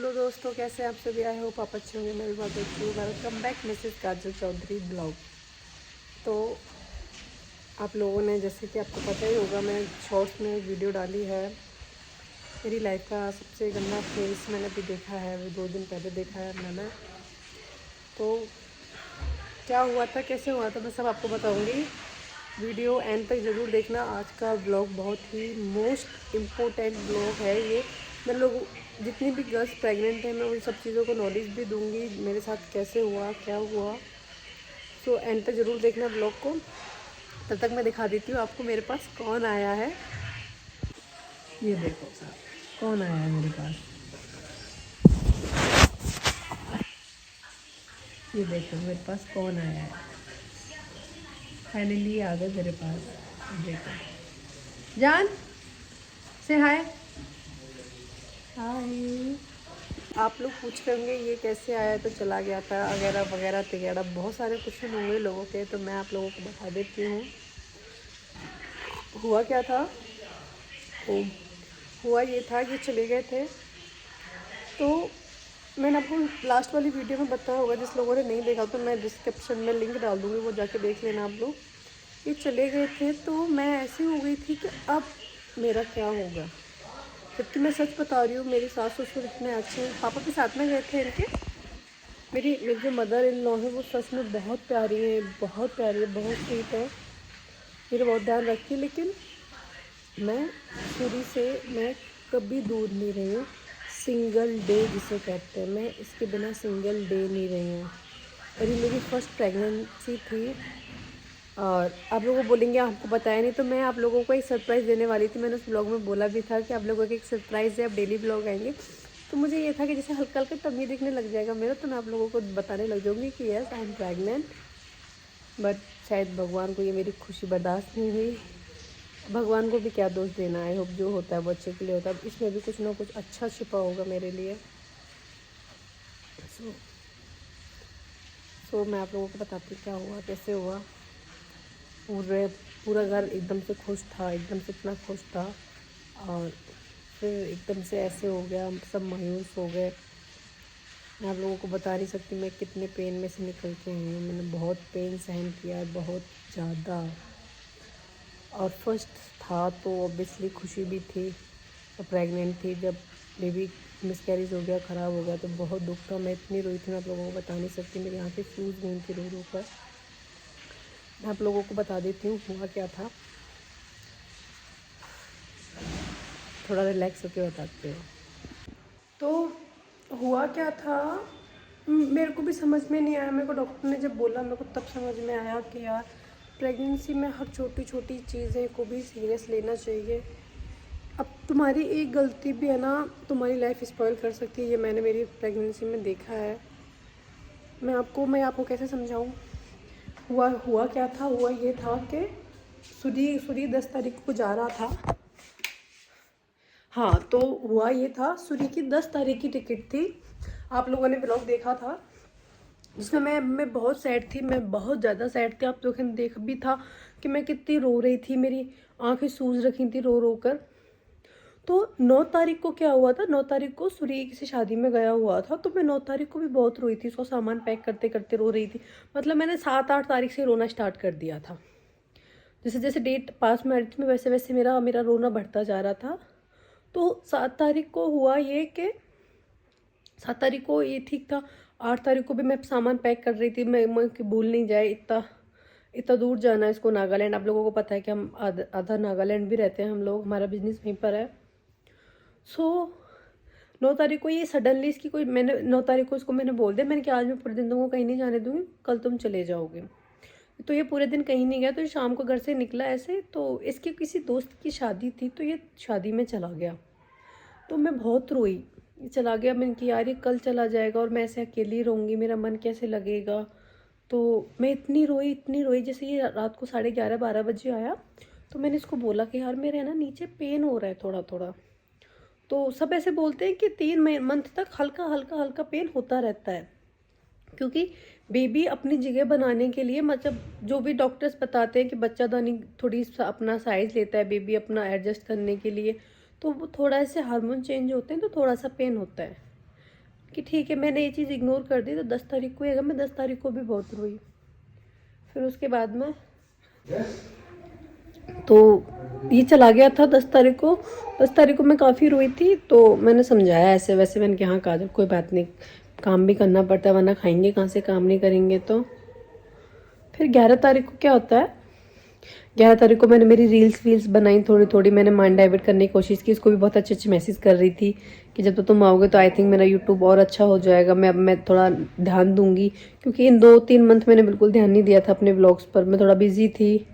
Hello दोस्तों, कैसे आप सभी? आए हो पापा अच्छे होंगे। मैं भी बहुत अच्छी हूँ। वेलकम बैक मिसेस काजल चौधरी ब्लॉग। तो आप लोगों ने, जैसे कि आपको पता ही होगा, मैं शॉर्ट्स में वीडियो डाली है। मेरी लाइफ का सबसे गंदा फेस मैंने भी देखा है, वो 2 दिन पहले देखा है मैंने। तो क्या हुआ था, कैसे हुआ था, मैं सब आपको बताऊँगी। वीडियो एंड तक ज़रूर देखना। आज का ब्लॉग बहुत ही मोस्ट इम्पोर्टेंट ब्लॉग है ये। मैं लोग जितनी भी गर्ल्स प्रेग्नेंट हैं, मैं उन सब चीज़ों को नॉलेज भी दूंगी, मेरे साथ कैसे हुआ, क्या हुआ। सो एंड तक ज़रूर देखना ब्लॉग को। तब तक मैं दिखा देती हूँ आपको मेरे पास कौन आया है। ये देखो साहब, कौन आया है मेरे पास। ये देखो मेरे पास कौन आया है। फाइनली आ गए मेरे पास। देखो जान, से हाय। हाय। आप लोग पूछ रहे होंगे ये कैसे आया, तो चला गया था वगैरह वगैरह वगैरह, बहुत सारे क्वेश्चन होंगे लोगों के, तो मैं आप लोगों को बता देती हूँ। हुआ क्या था। ओ, हुआ ये था कि चले गए थे। तो मैंने आपको लास्ट वाली वीडियो में बताया होगा, जिस लोगों ने नहीं देखा तो मैं डिस्क्रिप्शन में लिंक डाल दूँगी, वो जाके देख लेना आप लोग। ये चले गए थे तो मैं ऐसी हो गई थी कि अब मेरा क्या होगा। जबकि मैं सच बता रही हूँ, मेरी सास ससुर इतने अच्छे हैं। पापा के साथ में गए थे इनके। मेरी जो मदर इन लॉ है वो सच में बहुत प्यारी है, बहुत प्यारी है, बहुत स्वीट है, मेरा बहुत ध्यान रखती है। लेकिन मैं शुरू से मैं कभी दूर नहीं रही हूँ। सिंगल डे जिसे कहते हैं, मैं इसके बिना सिंगल डे नहीं रही हूँ। और ये मेरी फर्स्ट प्रेगनेंसी थी। और आप लोगों को बोलेंगे आपको बताया नहीं, तो मैं आप लोगों को एक सरप्राइज़ देने वाली थी। मैंने उस ब्लॉग में बोला भी था कि आप लोगों को एक सरप्राइज़ है, अब डेली ब्लॉग आएंगे। तो मुझे ये था कि जैसे हल्का हल्का टमी दिखने लग जाएगा मेरा, तो मैं आप लोगों को बताने लग जाऊँगी कि yes I am pregnant. But शायद भगवान को ये मेरी खुशी बर्दाश्त नहीं हुई। भगवान को भी क्या दोष देना। आई होप जो होता है वो अच्छे के लिए होता है। इसमें भी कुछ ना कुछ अच्छा छिपा होगा मेरे लिए। सो मैं आप लोगों को बताती हूँ क्या हुआ, कैसे हुआ। पूरा घर एकदम से खुश था, एकदम से इतना खुश था। और फिर एकदम से ऐसे हो गया, हम सब मायूस हो गए। मैं आप लोगों को बता नहीं सकती मैं कितने पेन में से निकल के आई हूँ। मैंने बहुत पेन सहन किया है, बहुत ज़्यादा। और फर्स्ट था तो ऑब्वियसली खुशी भी थी, और प्रेग्नेंट थी। जब बेबी मिसकैरेज हो गया, ख़राब हो गया, तो बहुत दुख था। मैं इतनी रोई थी, मैं आप लोगों को बता नहीं सकती। मेरी आँखें फ्यूज़ गई थी रो रो कर। मैं आप लोगों को बता देती हूँ हुआ क्या था। थोड़ा रिलैक्स होकर बताते हो। तो हुआ क्या था, मेरे को भी समझ में नहीं आया। मेरे को डॉक्टर ने जब बोला, मेरे को तब समझ में आया कि यार प्रेगनेंसी में हर छोटी छोटी चीज़ें को भी सीरियस लेना चाहिए। अब तुम्हारी एक गलती भी है ना, तुम्हारी लाइफ स्पॉइल कर सकती है। ये मैंने मेरी प्रेगनेंसी में देखा है। मैं आपको कैसे समझाऊं। हुआ क्या था। हुआ ये था कि सूरी 10 तारीख को जा रहा था। हाँ, तो हुआ ये था, सूरी की 10 तारीख की टिकट थी। आप लोगों ने ब्लॉग देखा था जिसमें मैं बहुत सैड थी। मैं बहुत ज़्यादा सैड थी। आप लोगों ने देख भी था कि मैं कितनी रो रही थी, मेरी आंखें सूज रखी थी रो रो कर। तो 9 तारीख को क्या हुआ था, 9 तारीख को सूर्य किसी शादी में गया हुआ था। तो मैं 9 तारीख को भी बहुत रोई थी, उसका सामान पैक करते करते रो रही थी। मतलब मैंने 7-8 तारीख से रोना स्टार्ट कर दिया था। जैसे जैसे डेट पास में आ रही थी, मैं वैसे वैसे मेरा रोना बढ़ता जा रहा था। तो 7 तारीख को हुआ ये कि 7 तारीख को ये ठीक था। 8 तारीख को भी मैं सामान पैक कर रही थी। मैं कि भूल नहीं जाए, इतना इतना दूर जाना है इसको, नागालैंड। आप लोगों को पता है कि हम आधा नागालैंड भी रहते हैं हम लोग, हमारा बिजनेस वहीं पर है। सो 9 तारीख को ये सडनली इसकी कोई, मैंने 9 तारीख को इसको मैंने बोल दिया, मैंने कि आज मैं पूरे दिन तुमको कहीं नहीं जाने दूँगी, कल तुम चले जाओगे। तो ये पूरे दिन कहीं नहीं गया। तो शाम को घर से निकला ऐसे, तो इसके किसी दोस्त की शादी थी, तो ये शादी में चला गया। तो मैं बहुत रोई। ये चला गया, मैंने कि यार ये कल चला जाएगा और मैं ऐसे अकेली रहूँगी, मेरा मन कैसे लगेगा। तो मैं इतनी रोई। जैसे ये रात को 11:30-12 बजे आया, तो मैंने इसको बोला कि यार मेरे ना नीचे पेन हो रहा है थोड़ा थोड़ा। तो सब ऐसे बोलते हैं कि 3 मंथ तक हल्का हल्का हल्का पेन होता रहता है, क्योंकि बेबी अपनी जगह बनाने के लिए, मतलब जो भी डॉक्टर्स बताते हैं कि बच्चादानी थोड़ी अपना साइज लेता है बेबी अपना एडजस्ट करने के लिए, तो वो थोड़ा ऐसे हार्मोन चेंज होते हैं तो थोड़ा सा पेन होता है। कि ठीक है, मैंने ये चीज़ इग्नोर कर दी तो 10 तारीख को ही आएगा। मैं 10 तारीख को भी बहुत रोई। फिर उसके बाद में तो ये चला गया था 10 तारीख को। 10 तारीख को मैं काफ़ी रोई थी, तो मैंने समझाया ऐसे वैसे, मैंने कहा हाँ काजल कोई बात नहीं, काम भी करना पड़ता है वरना खाएंगे कहाँ से, काम नहीं करेंगे तो। फिर 11 तारीख को क्या होता है, 11 तारीख को मैंने मेरी रील्स बनाई थोड़ी थोड़ी। मैंने माइंड डाइवर्ट करने की कोशिश की। इसको भी बहुत अच्छे अच्छे मैसेज कर रही थी कि जब तो तुम आओगे तो आई थिंक मेरा यूट्यूब और अच्छा हो जाएगा, मैं थोड़ा ध्यान दूंगी, क्योंकि इन 2-3 मंथ मैंने बिल्कुल ध्यान नहीं दिया था अपने व्लॉग्स पर, मैं थोड़ा बिजी थी।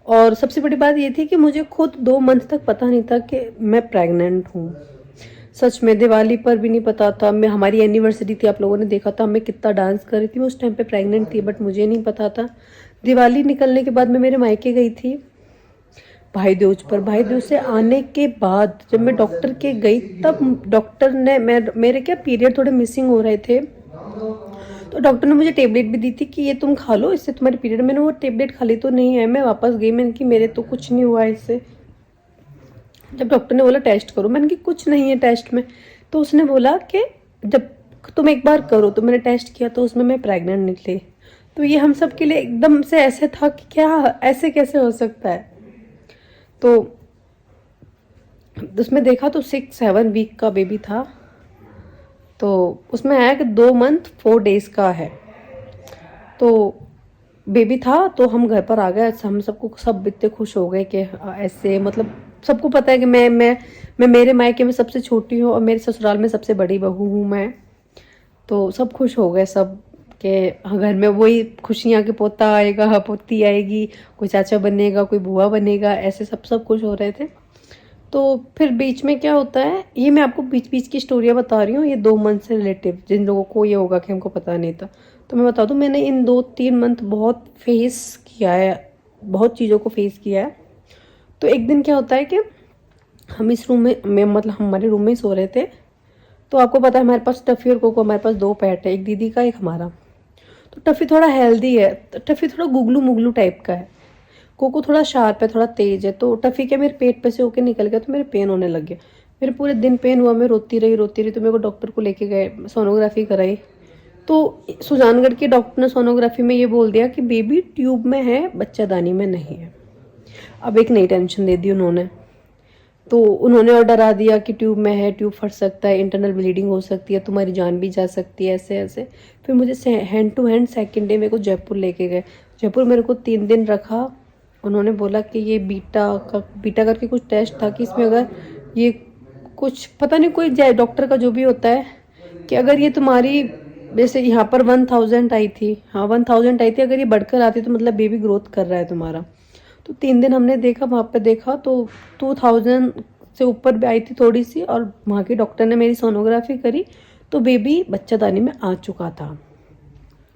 और सबसे बड़ी बात ये थी कि मुझे खुद 2 मंथ तक पता नहीं था कि मैं प्रेग्नेंट हूँ। सच में दिवाली पर भी नहीं पता था। मैं, हमारी एनिवर्सरी थी, आप लोगों ने देखा था मैं कितना डांस कर रही थी। मैं उस टाइम पे प्रेग्नेंट थी बट मुझे नहीं पता था। दिवाली निकलने के बाद मैं मेरे मायके गई थी भाई दूज पर। भाई दूज से आने के बाद जब मैं डॉक्टर के गई, तब डॉक्टर ने, मेरे क्या पीरियड थोड़े मिसिंग हो रहे थे, तो डॉक्टर ने मुझे टेबलेट भी दी थी कि ये तुम खा लो, इससे तुम्हारे पीरियड। मैंने वो टेबलेट खा ली तो नहीं है। मैं वापस गई, मैंने कि मेरे तो कुछ नहीं हुआ इससे। जब डॉक्टर ने बोला टेस्ट करो, मैंने कि कुछ नहीं है टेस्ट में, तो उसने बोला कि जब तुम एक बार करो, तो मैंने टेस्ट किया तो उसमें मैं प्रेग्नेंट निकली। तो ये हम सब के लिए एकदम से ऐसे था कि क्या ऐसे कैसे हो सकता है। तो उसमें देखा तो 6-7 वीक का बेबी था। तो उसमें आया कि 2 मंथ 4 डेज का है। तो बेबी था तो हम घर पर आ गए। हम सबको सब इतने खुश हो गए कि ऐसे, मतलब सबको पता है कि मैं मेरे मायके में सबसे छोटी हूँ और मेरे ससुराल में सबसे बड़ी बहू हूँ मैं। तो सब खुश हो गए सब कि घर में वही खुशियाँ कि पोता आएगा, पोती आएगी, कोई चाचा बनेगा, कोई बुआ बनेगा, ऐसे सब खुश हो रहे थे। तो फिर बीच में क्या होता है, ये मैं आपको बीच बीच की स्टोरियाँ बता रही हूँ, ये 2 मंथ से रिलेटिव, जिन लोगों को ये होगा कि हमको पता नहीं था। तो मैं बता दूँ, मैंने इन 2-3 मंथ बहुत फेस किया है, बहुत चीज़ों को फेस किया है। तो एक दिन क्या होता है कि हम इस रूम में मतलब हमारे रूम में ही सो रहे थे। तो आपको पता है हमारे पास टफ़ी और कोको, हमारे पास 2 पेट है, एक दीदी का एक हमारा। तो टफ़ी थोड़ा हेल्दी है, टफ़ी थोड़ा गुगलू मुगलू टाइप का है, कोको थोड़ा शार्प है, थोड़ा तेज है। तो टफ़ी क्या मेरे पेट पे से होके निकल गया, तो मेरे पेन होने लग गया। मेरे पूरे दिन पेन हुआ, मैं रोती रही। तो मेरे को डॉक्टर को लेके गए, सोनोग्राफी कराई। तो सुजानगढ़ के डॉक्टर ने सोनोग्राफी में ये बोल दिया कि बेबी ट्यूब में है, बच्चादानी में नहीं है। अब एक नई टेंशन दे दी उन्होंने। तो उन्होंने और डरा दिया कि ट्यूब में है, ट्यूब फट सकता है, इंटरनल ब्लीडिंग हो सकती है, तुम्हारी जान भी जा सकती है, ऐसे ऐसे। फिर मुझे hand to hand second day मेरे को जयपुर लेके गए। जयपुर मेरे को 3 दिन रखा। उन्होंने बोला कि ये बीटा करके कुछ टेस्ट था कि इसमें अगर ये कुछ पता नहीं, कोई डॉक्टर का जो भी होता है, कि अगर ये तुम्हारी जैसे यहाँ पर 1000 आई थी, हाँ 1000 आई थी, अगर ये बढ़कर आती तो मतलब बेबी ग्रोथ कर रहा है तुम्हारा। तो 3 दिन हमने देखा, वहाँ पे देखा तो 2000 से ऊपर भी आई थी थोड़ी सी। और वहाँ के डॉक्टर ने मेरी सोनोग्राफी करी तो बेबी बच्चादानी में आ चुका था।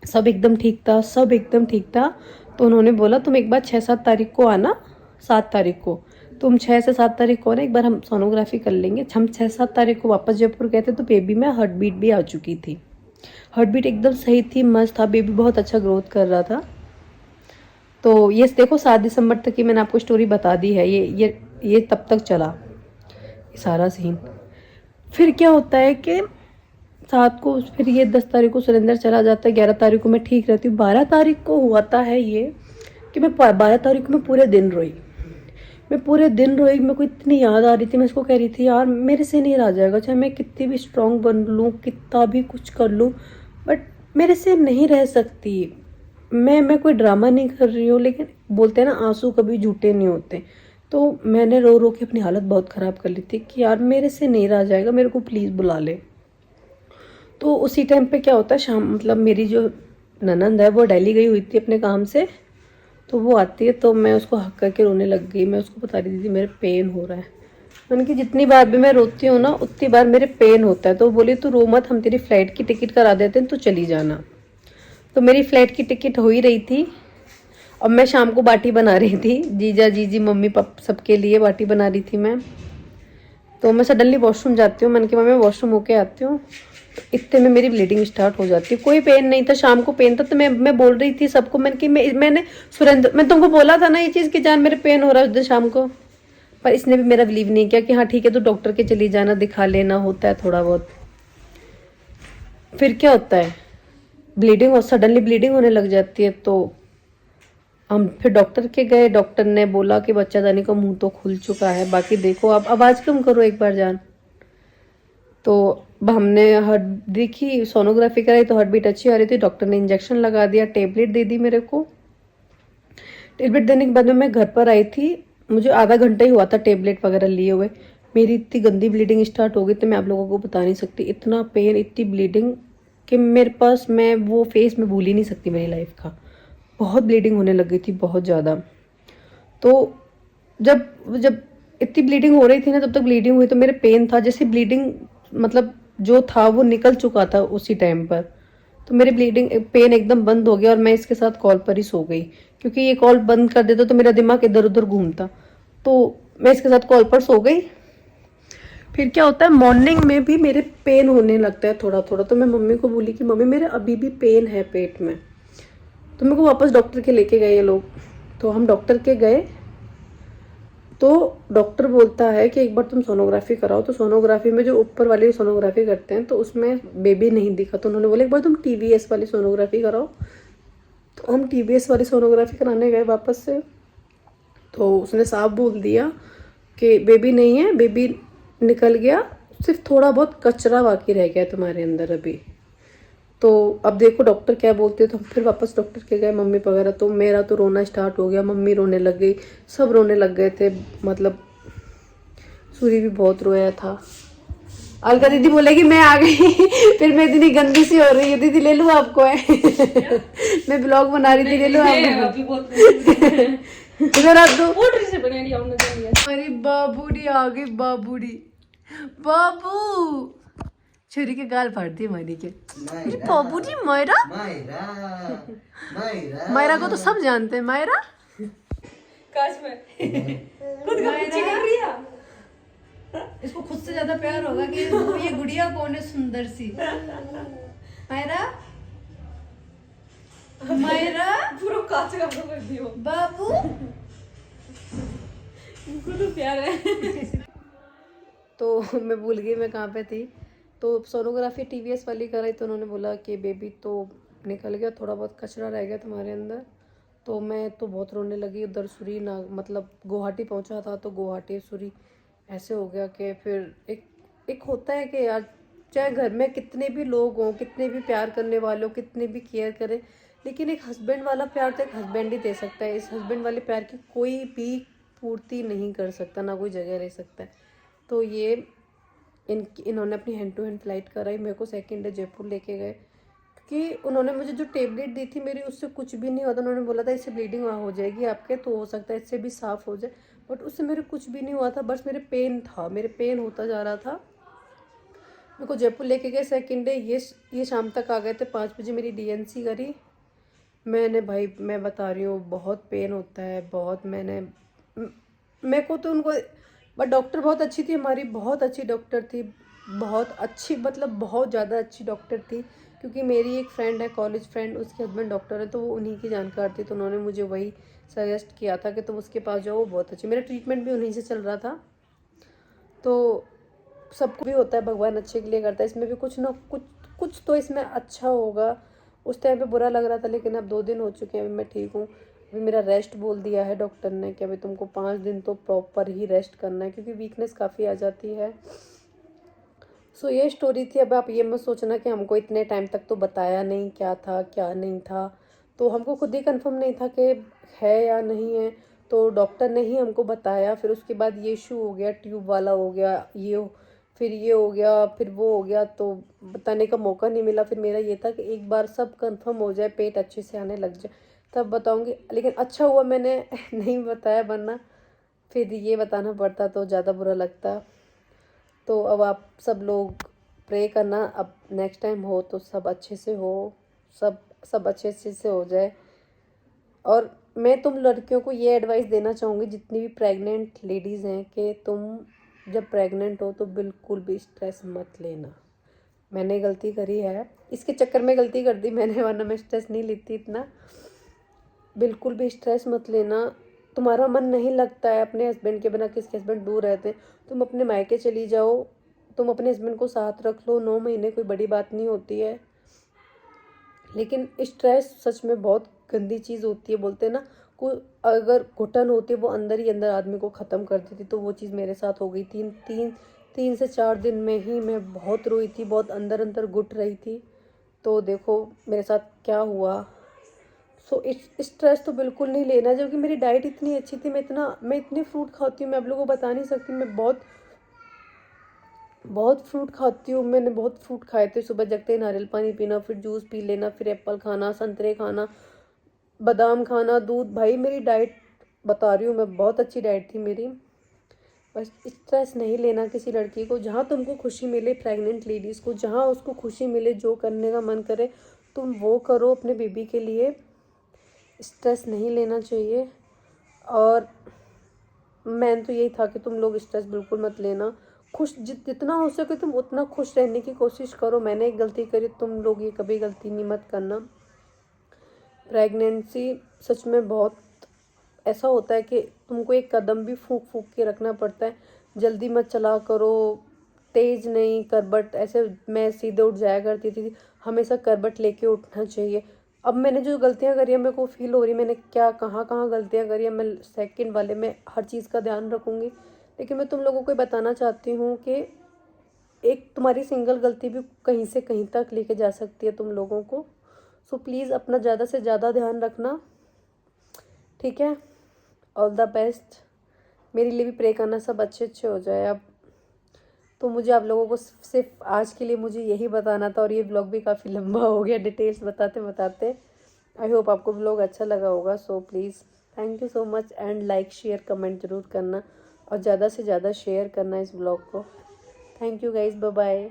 सब एकदम ठीक था, सब एकदम ठीक था। तो उन्होंने बोला तुम एक बार 6-7 तारीख को आना, 7 तारीख को तुम 6 से 7 तारीख को ना, एक बार हम सोनोग्राफी कर लेंगे। हम 6-7 तारीख को वापस जयपुर गए थे तो बेबी में हार्ट बीट भी आ चुकी थी। हार्ट बीट एकदम सही थी, मस्त था, बेबी बहुत अच्छा ग्रोथ कर रहा था। तो ये देखो 7 दिसंबर तक की मैंने आपको स्टोरी बता दी है। ये तब तक चला सारा सीन। फिर क्या होता है कि 7 को, फिर ये 10 तारीख को सुरेंद्र चला जाता है, 11 तारीख को मैं ठीक रहती हूँ। 12 तारीख को हुआ है ये कि मैं 12 तारीख को मैं पूरे दिन रोई। मेरे को इतनी याद आ रही थी। मैं इसको कह रही थी यार मेरे से नहीं रह जाएगा, चाहे मैं कितनी भी स्ट्रॉन्ग बन लूँ, कितना भी कुछ कर लूँ, बट मेरे से नहीं रह सकती। मैं कोई ड्रामा नहीं कर रही हूँ, लेकिन बोलते हैं ना आंसू कभी झूठे नहीं होते। तो मैंने रो रो के अपनी हालत बहुत ख़राब कर ली थी कि यार मेरे से नहीं रह जाएगा, मेरे को प्लीज़ बुला ले। तो उसी टाइम पे क्या होता है, शाम मतलब मेरी जो ननंद है वो दिल्ली गई हुई थी अपने काम से। तो वो आती है तो मैं उसको हक करके रोने लग गई। मैं उसको बता रही थी मेरे पेन हो रहा है। मैंने कि जितनी बार भी मैं रोती हूँ ना उतनी बार मेरे पेन होता है। तो बोली तू रो मत, हम तेरी फ़्लाइट की टिकट करा देते हैं, तू चली जाना। तो मेरी फ़्लाइट की टिकट हो ही रही थी। अब मैं शाम को बाटी बना रही थी, जीजा जीजी मम्मी पापा सबके लिए बाटी बना रही थी मैं। तो मैं सडनली वॉशरूम जाती हूँ, मैंने कहा मैं वॉशरूम होके आती हूँ। तो इतने में मेरी ब्लीडिंग स्टार्ट हो जाती है। कोई पेन नहीं था, शाम को पेन था। तो मैं बोल रही थी सबको, मैंने सुरेंद्र, मैं तुमको बोला था ना ये चीज़ कि जान मेरे पेन हो रहा है उस दिन शाम को। पर इसने भी मेरा बिलीव नहीं किया कि हाँ ठीक है तो डॉक्टर के चली जाना, दिखा लेना, होता है थोड़ा बहुत। फिर क्या होता है, ब्लीडिंग और सडनली ब्लीडिंग होने लग जाती है। तो हम फिर डॉक्टर के गए, डॉक्टर ने बोला कि बच्चादानी का मुंह तो खुल चुका है, बाकी देखो आप आवाज़ कम करो एक बार जान। तो अब हमने हार्ट देखी, सोनोग्राफी कराई तो हार्ट बीट अच्छी आ रही थी। डॉक्टर ने इंजेक्शन लगा दिया, टेबलेट दे दी मेरे को। टेबलेट देने के बाद में मैं घर पर आई थी, मुझे आधा घंटा ही हुआ था टेबलेट वगैरह लिए हुए। मेरी इतनी गंदी ब्लीडिंग स्टार्ट हो गई तो मैं आप लोगों को बता नहीं सकती, इतना पेन, इतनी ब्लीडिंग कि मेरे पास, मैं वो फेस में भूल ही नहीं सकती मेरी लाइफ का। बहुत ब्लीडिंग होने लग गई थी, बहुत ज़्यादा। तो जब जब इतनी ब्लीडिंग हो रही थी ना, तब तक ब्लीडिंग हुई तो मेरे पेन था, जैसे ब्लीडिंग मतलब जो था वो निकल चुका था उसी टाइम पर। तो मेरे ब्लीडिंग पेन एकदम बंद हो गया और मैं इसके साथ कॉल पर ही सो गई, क्योंकि ये कॉल बंद कर देता तो मेरा दिमाग इधर उधर घूमता। तो मैं इसके साथ कॉल पर सो गई। फिर क्या होता है, मॉर्निंग में भी मेरे पेन होने लगता है थोड़ा थोड़ा। तो मैं मम्मी को बोली कि मम्मी मेरे अभी भी पेन है पेट में। तो मेरे को वापस डॉक्टर के लेके गए ये लोग। तो हम डॉक्टर के गए तो डॉक्टर बोलता है कि एक बार तुम सोनोग्राफी कराओ। तो सोनोग्राफी में जो ऊपर वाली सोनोग्राफी करते हैं तो उसमें बेबी नहीं दिखा, तो उन्होंने बोला एक बार तुम टीवीएस वाली सोनोग्राफी कराओ। तो हम टीवीएस वाली सोनोग्राफी कराने गए वापस से। तो उसने साफ बोल दिया कि बेबी नहीं है, बेबी निकल गया, सिर्फ थोड़ा बहुत कचरा बाकी रह गया तुम्हारे अंदर अभी। तो अब देखो डॉक्टर क्या बोलते हैं। तो हम फिर वापस डॉक्टर के गए मम्मी वगैरह। तो मेरा तो रोना स्टार्ट हो गया, मम्मी रोने लग गई, सब रोने लग गए थे। मतलब सूरी भी बहुत रोया था। अलका दीदी बोलेगी मैं आ गई फिर मैं इतनी गंदी सी हो रही है, दीदी ले लूँ आपको है मैं ब्लॉग बना रही थी, ले लूँ आपको इधर आप दो। अरे बाबूडी आ गई, बाबूडी, बाबू छुरी के गाल फाड़ दिए मायरी के। अरे बाबूजी, मायरा मायरा को तो सब जानते हैं। मायरा काश में खुद का पूछी कर रही है। इसको खुद से ज्यादा प्यार होगा कि ये गुड़िया कौन है सुंदर सी। मायरा, मायरा पूरा कांच का कर दियो बाबू, इनको तो प्यार है। तो मैं भूल गई मैं कहाँ पे थी। तो सोनोग्राफी टीवीएस वाली कराई तो उन्होंने बोला कि बेबी तो निकल गया, थोड़ा बहुत कचरा रह गया तुम्हारे अंदर। तो मैं तो बहुत रोने लगी। उधर सूरी ना, मतलब गुवाहाटी पहुंचा था तो गुवाहाटी सूरी ऐसे हो गया कि फिर एक होता है कि यार चाहे घर में कितने भी लोग हों, कितने भी प्यार करने वाले हो, कितने भी केयर करें, लेकिन एक हस्बैंड वाला प्यार तो एक हस्बैंड ही दे सकता है। इस हस्बैंड वाले प्यार की कोई भी पूर्ति नहीं कर सकता, ना कोई जगह रह सकता है। तो ये इन्होंने अपनी हैंड टू हैंड फ्लाइट कराई, मेरे को सेकंड डे जयपुर लेके गए, क्योंकि उन्होंने मुझे जो टेबलेट दी थी मेरी उससे कुछ भी नहीं हुआ था। उन्होंने बोला था इससे ब्लीडिंग हो जाएगी आपके, तो हो सकता है इससे भी साफ़ हो जाए, बट उससे मेरे कुछ भी नहीं हुआ था। बस मेरे पेन था, मेरे पेन होता जा रहा था। मेरे को जयपुर लेके गए सेकंड डे, ये शाम तक आ गए थे। 5 बजे मेरी डीएनसी करी मैंने। भाई मैं बता रही हूँ बहुत पेन होता है, बहुत। मेरे को तो उनको, बट डॉक्टर बहुत अच्छी थी हमारी, बहुत अच्छी डॉक्टर थी, बहुत अच्छी, मतलब बहुत ज़्यादा अच्छी डॉक्टर थी। क्योंकि मेरी एक फ्रेंड है, कॉलेज फ्रेंड, उसके हस्बैंड डॉक्टर है, तो वो उन्हीं की जानकार थी। तो उन्होंने मुझे वही सजेस्ट किया था कि तुम उसके पास जाओ, वो बहुत अच्छी। मेरा ट्रीटमेंट भी उन्हीं से चल रहा था। तो सबको भी होता है, भगवान अच्छे के लिए करता है, इसमें भी कुछ ना कुछ तो इसमें अच्छा होगा। उस टाइम पे बुरा लग रहा था, लेकिन अब 2 दिन हो चुके हैं, अभी मैं ठीक हूँ। अभी मेरा रेस्ट बोल दिया है डॉक्टर ने कि अभी तुमको 5 दिन तो प्रॉपर ही रेस्ट करना है, क्योंकि वीकनेस काफ़ी आ जाती है। सो ये स्टोरी थी। अब आप ये मत सोचना कि हमको इतने टाइम तक तो बताया नहीं क्या था क्या नहीं था। तो हमको खुद ही कंफर्म नहीं था कि है या नहीं है, तो डॉक्टर ने ही हमको बताया। फिर उसके बाद ये इशू हो गया, ट्यूब वाला हो गया, फिर ये हो गया, फिर वो हो गया, तो बताने का मौका नहीं मिला। फिर मेरा ये था कि एक बार सब कंफर्म हो जाए, पेट अच्छे से आने लग जाए, तब बताऊंगी। लेकिन अच्छा हुआ मैंने नहीं बताया, वरना फिर ये बताना पड़ता तो ज़्यादा बुरा लगता। तो अब आप सब लोग प्रे करना, अब नेक्स्ट टाइम हो तो सब अच्छे से हो, सब अच्छे से हो जाए। और मैं तुम लड़कियों को ये एडवाइस देना चाहूँगी, जितनी भी प्रेग्नेंट लेडीज़ हैं, कि तुम जब प्रेग्नेंट हो तो बिल्कुल भी स्ट्रेस मत लेना। मैंने गलती करी है, इसके चक्कर में गलती कर दी मैंने, वरना मैं स्ट्रेस नहीं लेती इतना। बिल्कुल भी स्ट्रेस मत लेना। तुम्हारा मन नहीं लगता है अपने हस्बैंड के बिना, किसके हस्बैंड दूर रहते हैं, तुम अपने मायके चली जाओ, तुम अपने हस्बैंड को साथ रख लो, 9 महीने कोई बड़ी बात नहीं होती है। लेकिन स्ट्रेस सच में बहुत गंदी चीज़ होती है। बोलते हैं ना, कोई अगर घुटन होती है वो अंदर ही अंदर आदमी को ख़त्म कर देती। तो वो चीज़ मेरे साथ हो गई। 3 से 4 दिन में ही मैं बहुत रोई थी, बहुत अंदर अंदर घुट रही थी। तो देखो मेरे साथ क्या हुआ। सो स्ट्रेस तो बिल्कुल नहीं लेना, जबकि मेरी डाइट इतनी अच्छी थी। मैं इतने फ्रूट खाती हूँ, मैं आप लोगों को बता नहीं सकती। मैं बहुत बहुत फ्रूट खाती हूँ। मैंने बहुत फ्रूट खाए थे। सुबह जगते ही नारियल पानी पीना, फिर जूस पी लेना, फिर एप्पल खाना, संतरे खाना, बादाम खाना, दूध। भाई मेरी डाइट बता रही हूँ मैं, बहुत अच्छी डाइट थी मेरी। बस स्ट्रेस नहीं लेना किसी लड़की को। जहाँ तुमको खुशी मिले, प्रेग्नेंट लेडीज़ को जहाँ उसको खुशी मिले, जो करने का मन करे तुम वो करो अपने बेबी के लिए। स्ट्रेस नहीं लेना चाहिए। और मैन तो यही था कि तुम लोग स्ट्रेस बिल्कुल मत लेना। जितना हो सके तुम उतना खुश रहने की कोशिश करो। मैंने एक गलती करी, तुम लोग ये कभी गलती नहीं मत करना। प्रेगनेंसी सच में बहुत ऐसा होता है कि तुमको एक कदम भी फूंक फूंक के रखना पड़ता है। जल्दी मत चला करो, तेज नहीं, करबट ऐसे। मैं सीधे उठ जाया करती थी, हमेशा करबट लेके उठना चाहिए। अब मैंने जो गलतियां करी है मेरे को फील हो रही है मैंने क्या कहाँ कहाँ गलतियां करी है। मैं सेकंड वाले में हर चीज़ का ध्यान रखूँगी। लेकिन मैं तुम लोगों को बताना चाहती हूँ कि एक तुम्हारी सिंगल गलती भी कहीं से कहीं तक लेके जा सकती है तुम लोगों को। सो प्लीज़ अपना ज़्यादा से ज़्यादा ध्यान रखना, ठीक है। All the best. मेरे लिए भी प्रे करना सब अच्छे हो जाए। अब तो मुझे आप लोगों को सिर्फ आज के लिए मुझे यही बताना था, और ये ब्लॉग भी काफ़ी लंबा हो गया डिटेल्स बताते बताते। आई होप आपको ब्लॉग अच्छा लगा होगा। So please thank you so much, and like share comment ज़रूर करना, और ज़्यादा से ज़्यादा शेयर करना इस ब्लॉग को। Thank you guys, bye bye.